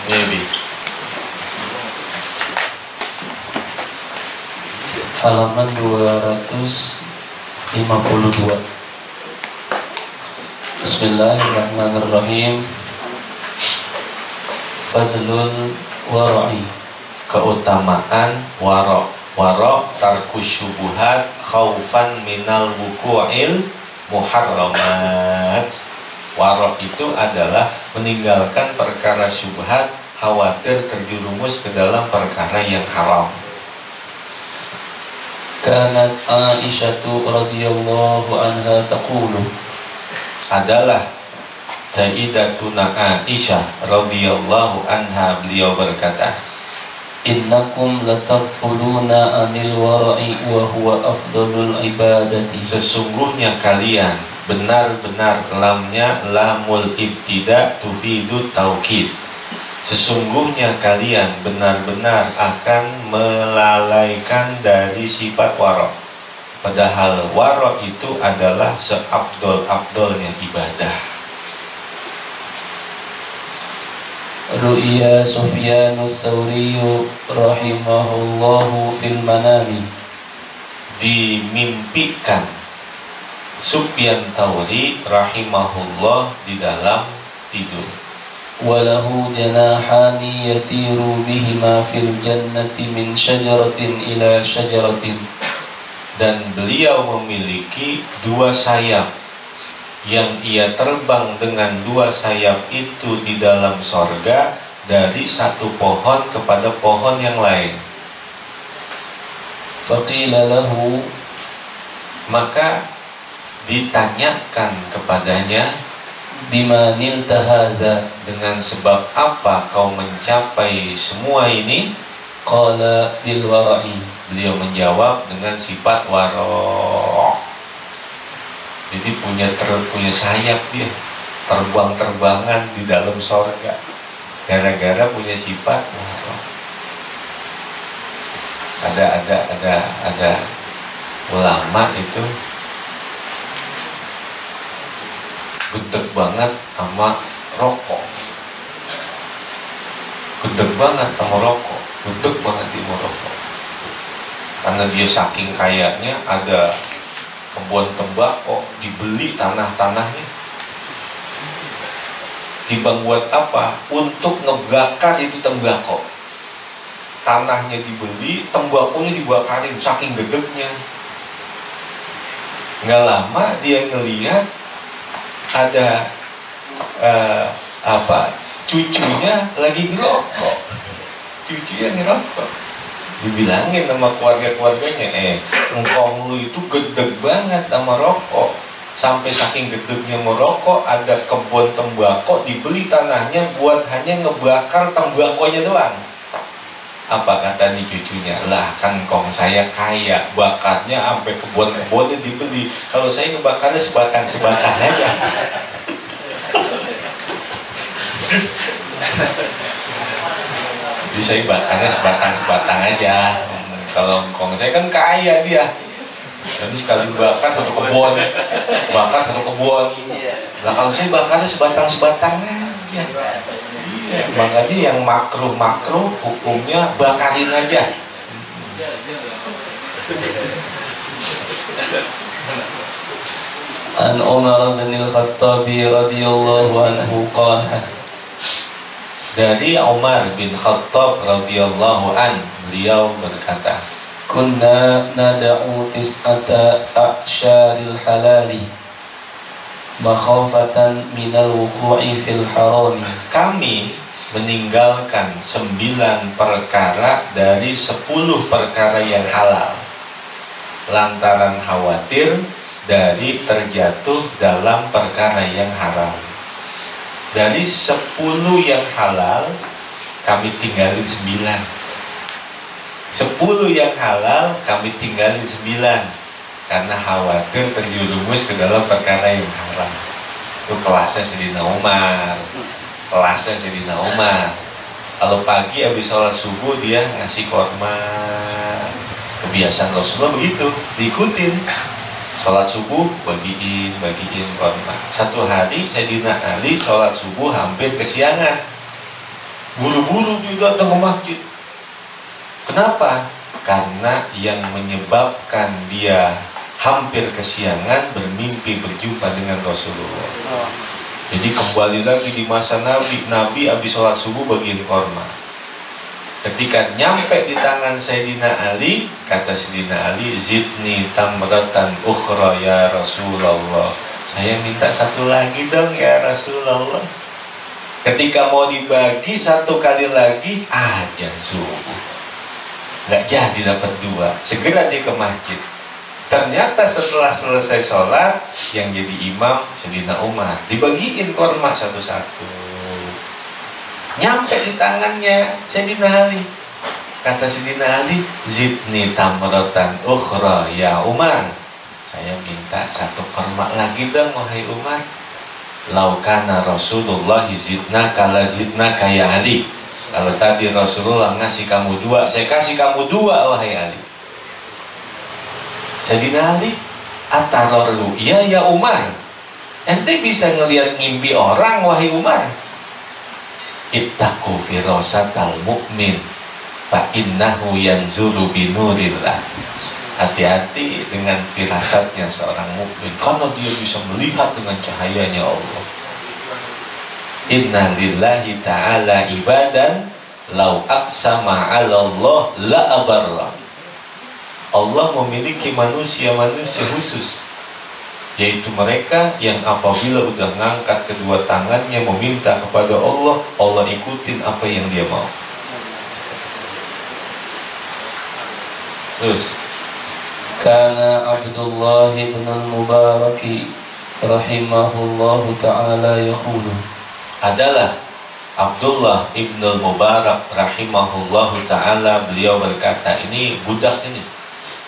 Maybe. Halaman 252. Bismillahirrahmanirrahim. Fadlul wara'i, keutamaan wara'. Wara' tarkus syubuhat khaufan minal wuqu'il muharramat. Wara' itu adalah meninggalkan perkara syubhat, khawatir terjerumus ke dalam perkara yang haram. Kanat Aisyatu radhiyallahu anha taqulu, adalah Sayyidatuna Aisyah radhiyallahu anha, beliau berkata, innakum latagfuluna anil wara'i wa huwa afdalul ibadati. Sesungguhnya kalian, benar-benar lamnya lamul ibtida tufidu taukid. Sesungguhnya kalian benar-benar akan melalaikan dari sifat wara'. Padahal wara' itu adalah seabdol-abdolnya ibadah. Ru'ya Sufyanus Tsauri rahimahullahu fil manami. Dimimpikan Sufyan Tsauri rahimahullah di dalam tidur. Walahu janahani yatiru bihima fil jannati min syajaratin ila syajaratin. Dan beliau memiliki dua sayap yang ia terbang dengan dua sayap itu di dalam sorga, dari satu pohon kepada pohon yang lain. Faqila lahu, maka ditanyakan kepadanya, bima nilta hadza, dengan sebab apa kau mencapai semua ini? Qala bil wara'i, beliau menjawab dengan sifat wara'. Jadi punya sayap dia, terbang-terbangan di dalam sorga gara-gara punya sifat wara'. Ada ulama itu gudeg banget sama rokok, gudeg banget sama rokok, gudeg banget sama rokok, karena dia saking kayanya, ada kebun tembakau, dibeli tanah-tanahnya. Timbang buat apa? Untuk ngebakar itu tembakau. Tanahnya dibeli, tembakunya dibakarin, saking gedegnya. Nggak lama dia ngelihat ada cucunya lagi ngerokok. Cucunya ngerokok. Dibilangin sama keluarga-keluarganya, engkong lu itu gedeg banget sama rokok. Sampai saking gedegnya merokok, ada kebun tembakau, dibeli tanahnya buat hanya ngebakar tembakonya doang. Apa kata nih cucunya? Lah kan kong saya kaya, bakarnya sampai kebun-kebunnya dibeli. Kalau saya ngebakarnya sebatang-sebatang aja. Jadi saya bakarnya sebatang-sebatang aja. Kalau kong saya kan kaya dia. Jadi sekali bakar satu kebun, bakar satu kebun. Nah kalau saya bakarnya sebatang-sebatang aja. Iya, makanya yang makruh hukumnya bakarin aja. An Umar bin Al-Khattab radhiyallahu anhu qala, dari Umar bin Khattab radhiyallahu an, beliau berkata, kunna nada'u tis'ata a'syaril halali makhafatan minal wuqu'i fil harami. Kami meninggalkan 9 perkara dari 10 perkara yang halal lantaran khawatir dari terjatuh dalam perkara yang haram. Dari 10 yang halal kami tinggalin 9. 10 yang halal kami tinggalin 9 karena khawatir terjerumus ke dalam perkara yang haram. Itu kelasnya Sayyidina Umar. Kelasnya Sayyidina Umar. Kalau pagi habis sholat subuh dia ngasih korma. Kebiasaan Rasulullah begitu, diikutin. Sholat subuh bagiin korma. Satu hari Sayyidina Ali sholat subuh hampir kesiangan. buru-buru dia datang ke masjid. Kenapa? Karena yang menyebabkan dia hampir kesiangan bermimpi berjumpa dengan Rasulullah. Jadi kembali lagi di masa Nabi habis sholat subuh bagiin korma. Ketika nyampe di tangan Sayyidina Ali, kata Sayyidina Ali, zidni tamratan ukhra ya Rasulullah. Saya minta satu lagi dong ya Rasulullah. Ketika mau dibagi satu kali lagi, azan subuh. Nggak jadi dapat dua. Segera dia ke masjid. Ternyata setelah selesai sholat, yang jadi imam Sayyidina Umar. Dibagiin korma satu-satu. Nyampe di tangannya Sayyidina Ali. Kata Sayyidina Ali, zidni tamratan ukhra ya Umar. Saya minta satu korma lagi dong wahai Umar. Laukana Rasulullah zidna kala zidna kaya Ali. Kalau tadi Rasulullah ngasih kamu dua, saya kasih kamu dua wahai Ali. Sayyidina Ali, atarorlu iya ya Umar. Ente bisa ngelihat ngimpi orang wahai Umar. Ittaqu firasatal mu'min fa innahu yanzulu binurillah. Hati-hati dengan firasatnya seorang mukmin karena dia bisa melihat dengan cahayanya Allah. Inna lillahi ta'ala ibadan law aqsama 'ala Allah la abarra. Allah memiliki manusia-manusia khusus, yaitu mereka yang apabila udah ngangkat kedua tangannya meminta kepada Allah, Allah ikutin apa yang dia mau. Terus Kana Abdullah ibn al-Mubarak rahimahullahu ta'ala yaqulu, adalah Abdullah ibn al-Mubarak rahimahullahu ta'ala, beliau berkata, ini budak ini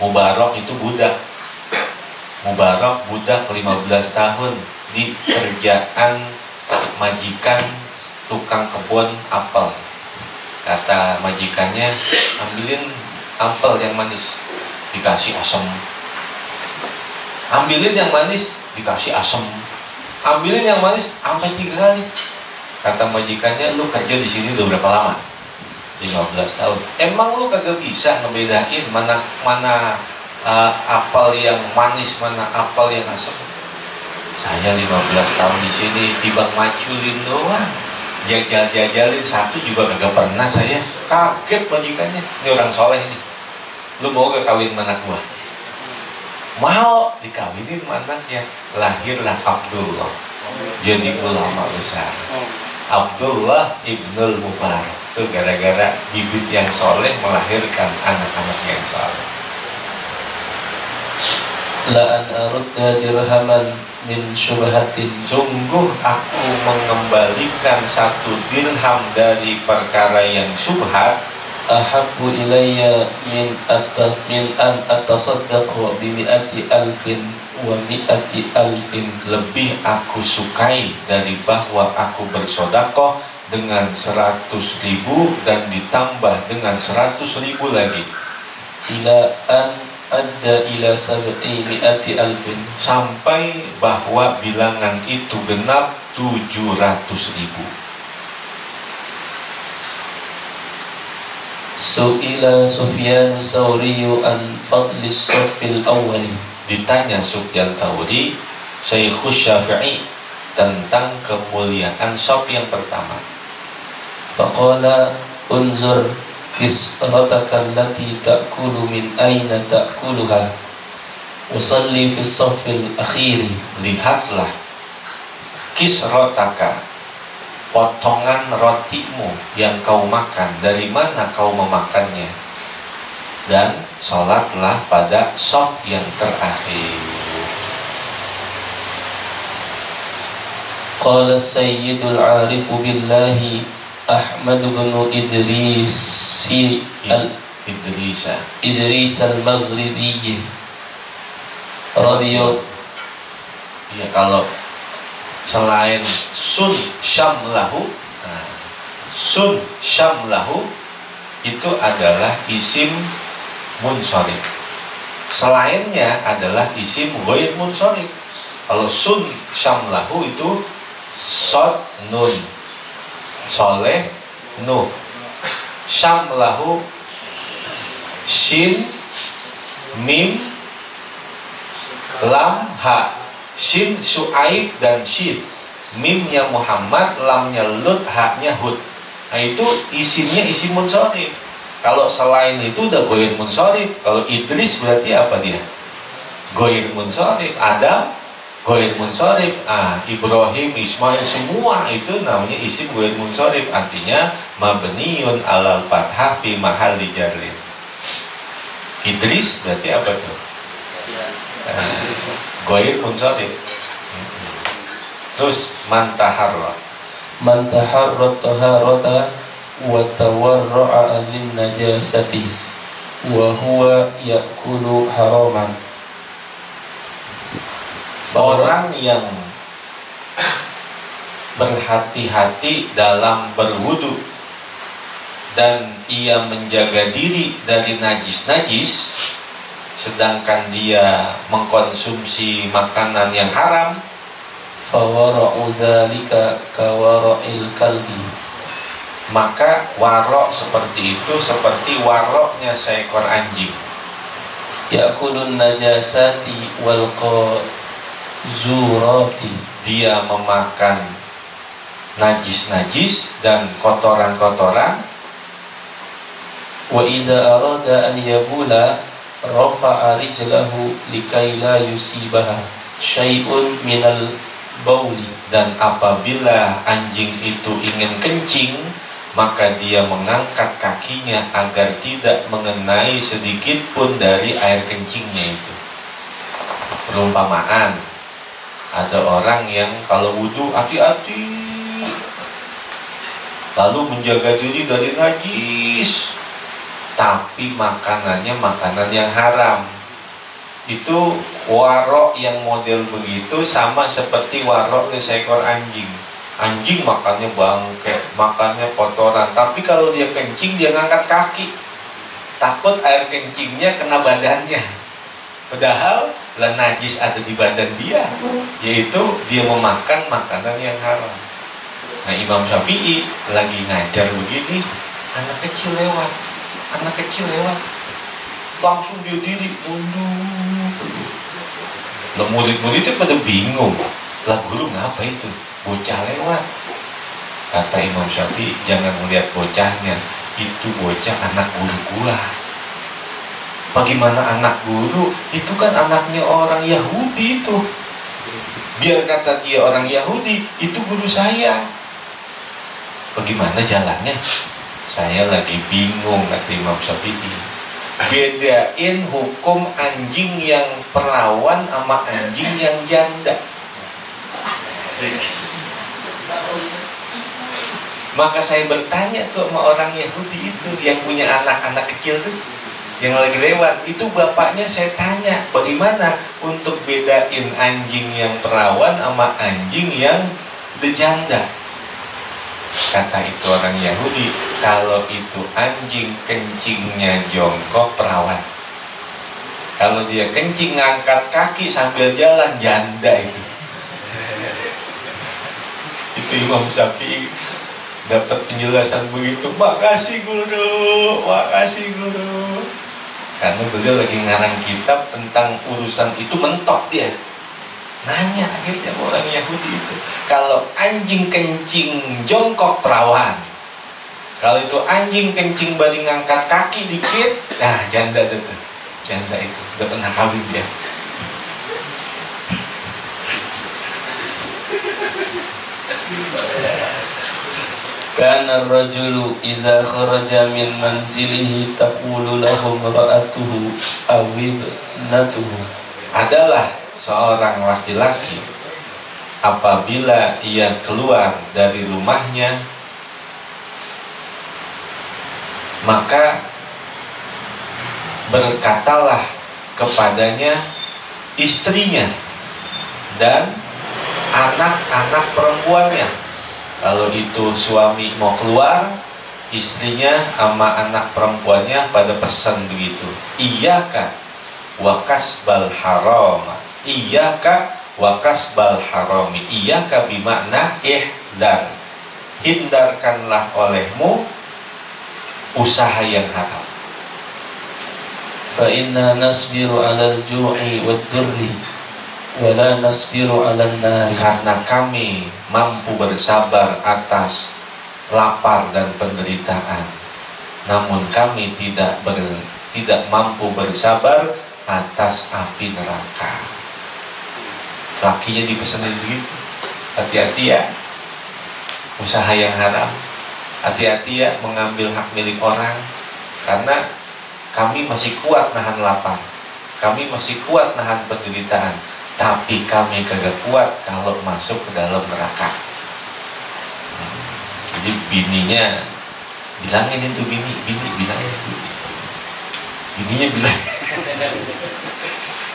Mubarak itu budak. Mubarak budak 15 tahun di kerjaan majikan tukang kebun apel. Kata majikannya, ambilin apel yang manis, dikasih asam. Ambilin yang manis, dikasih asam. Ambilin yang manis sampai 3 kali. Kata majikannya, lu kerja di sini udah berapa lama? 15 tahun. Emang lu kagak bisa ngebedain mana apel yang manis, mana apel yang asam? Saya 15 tahun di sini tiba maculin doang. Jajal-jajalin satu juga kagak pernah saya. Kaget majikannya. Ini orang soleh ini. Lu mau gak kawin anak gua? Mau dikawinin anaknya. Lahirlah Abdullah. Jadi ulama besar. Abdullah ibnul Mubarak. Itu gara-gara bibit yang soleh melahirkan anak-anak yang soleh. La an arudda dirhaman min syubhatin. Sungguh aku mengembalikan 1 dirham dari perkara yang syubhat. Ahabbu ilayya min an atasaddaqu bi mi'ati alfin wa mi'ati alfin. Lebih aku sukai dari bahwa aku bersodakoh dengan 100.000 dan ditambah dengan 100.000 lagi. Ila an adda ila sab'i mi'ati alfin. Sampai bahwa bilangan itu genap 700.000. Su'ila Sufyan Tsauri an fadli as-saffil awwali. Ditanya Sufyan Tsauri, Syekhus Syafi'i, tentang kemuliaan shaf yang pertama. Faqala unzur kisrataka allati ta'kulu min aina ta'kuluha usalli fi as-saffil akhiri. Lihatlah kisrataka, potongan rotimu yang kau makan, dari mana kau memakannya, dan sholatlah pada shaf yang terakhir. Qala sayyidul arifu billahi Ahmad bin Idris al-Maghribi radhiyallahu. Ya, kalau selain sun syamlahu, sun syamlahu itu adalah isim munsharif. Selainnya adalah isim ghair munsharif. Kalau sun syamlahu itu sod nun, soleh Nuh. Syam lahu shin mim lam ha. Shin Syuaib dan Syith, mimnya Muhammad, lamnya Lut, haknya Hud. Nah itu isimnya isim munsorif. Kalau selain itu udah goir munsorif. Kalau Idris berarti apa dia? Goir munsorif. Adam goir munsorif. Ibrahim, Ismail, semua itu namanya isim goir munsorif. Artinya mabniun alal fathah fi mahalli jarrin. Idris berarti apa tuh? Goir munsorif. Terus mantaharra. Mantaharra taharata wa tawarra'a min najasati wa huwa ya'kulu haraman. Orang yang berhati-hati dalam berwudu dan ia menjaga diri dari najis-najis, sedangkan dia mengkonsumsi makanan yang haram, fawara'u dzalika kawara'il kalbi, maka warok seperti itu seperti waroknya seekor anjing. ya'kulun najasati wal qazurati, Dia memakan najis-najis dan kotoran-kotoran. wa idza arada an yabula rafa'a rijlahu likai la yusibaha syai'un minal bauli, Dan apabila anjing itu ingin kencing, maka dia mengangkat kakinya agar tidak mengenai sedikit pun dari air kencingnya itu. Perumpamaan, ada orang yang kalau wudhu hati-hati, lalu menjaga diri dari najis, tapi makanannya makanan yang haram. Itu warok yang model begitu sama seperti waroknya seekor anjing. Anjing makannya bangke, makannya kotoran, tapi kalau dia kencing dia ngangkat kaki, takut air kencingnya kena badannya, padahal lah najis ada di badan dia, yaitu dia memakan makanan yang haram. Nah, Imam Syafi'i lagi ngajar begini, anak kecil lewat, langsung dia diri mundur. Lah murid-muridnya pada bingung, lah guru ngapa itu? Bocah lewat. Kata Imam Syafi'i, jangan melihat bocahnya, itu bocah anak guru gua. Bagaimana anak guru? Itu kan anaknya orang Yahudi itu. Biar kata dia orang Yahudi, itu guru saya. Bagaimana jalannya? Saya lagi bingung, kata Imam Syafi'i. Bedain hukum anjing yang perawan sama anjing yang janda. Maka saya bertanya tuh sama orang Yahudi itu yang punya anak-anak kecil tuh yang lagi lewat, itu bapaknya saya tanya, bagaimana untuk bedain anjing yang perawan sama anjing yang janda? Kata itu orang Yahudi, kalau itu anjing kencingnya jongkok perawan, kalau dia kencing ngangkat kaki sambil jalan janda itu. Itu Imam Syafi'i dapat penjelasan begitu. Makasih guru. Karena beliau lagi ngarang kitab tentang urusan itu, mentok dia. Nanya akhirnya orang Yahudi itu, kalau anjing kencing jongkok perawan, kalau itu anjing kencing balik ngangkat kaki dikit, nah janda itu udah pernah kawin dia. kana ar-rajulu idza kharaja min manzilihi taqulu lahu imra'atuhu aw ibnatuhu, Adalah seorang laki-laki apabila ia keluar dari rumahnya, maka berkatalah kepadanya istrinya dan anak-anak perempuannya. Kalau itu suami mau keluar, istrinya sama anak perempuannya pada pesan begitu, iyyaka wa kasbal haram, iyyaka wa kasbal harami. Iyyaka bimakna ihdan, hindarkanlah olehmu usaha yang haram. فإنا نصبر على الجوع والضر ولا نصبر على النار. Karena kami mampu bersabar atas lapar dan penderitaan, namun kami tidak mampu bersabar atas api neraka. Lakinya dipesanin begitu, hati-hati ya usaha yang haram, hati-hati ya mengambil hak milik orang, karena kami masih kuat nahan lapar, kami masih kuat nahan penderitaan, tapi kami kagak kuat kalau masuk ke dalam neraka. Jadi bininya bilangin itu, bini bilangin, bininya bilang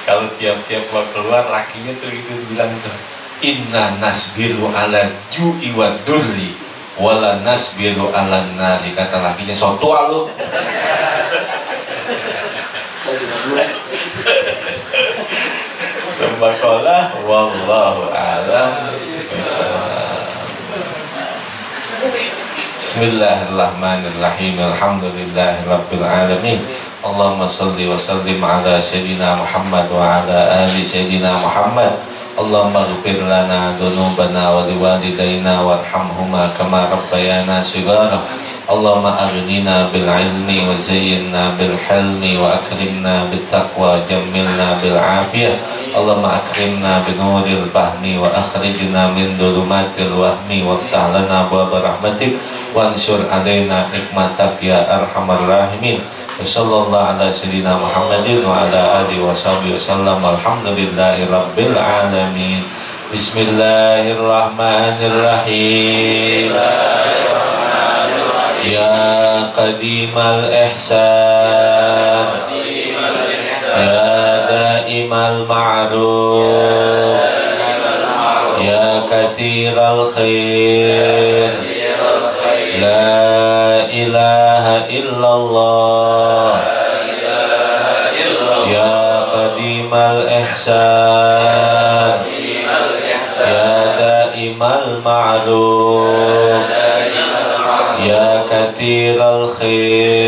kalau tiap-tiap keluar lakinya tuh itu bilang tuh, inna nasbiru ala ju'i wa durri wala nasbiru ala nari. Kata lakinya, so tua lu. Tembakalah wallahu a'lam. Bismillahirrahmanirrahim. Alhamdulillahirabbil alamin. Allahumma shalli wa sallim ala sayyidina Muhammad wa ala ali sayyidina Muhammad. Allahumma ighfir lana dzunubana wa liwalidayna warhamhuma kama rabbayana shighara. Allahumma aghnina bil ilmi wa zayyinna bil hilmi wa akrimna bit taqwa jammilna bil afiyah. Allahumma akrimna bi nuril fahmi wa akhrijna min dhulumatil wahmi waftah lana abwaaba rahmatik wa anshur alaina nikmatak ya arhamar rahimin. Sallallahu ala sayyidina Muhammadin wa ala alihi wa sahbihi wasallam. Alhamdulillahi rabbil alamin. Bismillahirrahmanirrahim. Ya qadimal ihsan, ya daimal ma'ruf, ya kathiral khair, la ilaha illallah, ya qadimal ihsan, ya daimal ma'ruf, ya kathiral khair.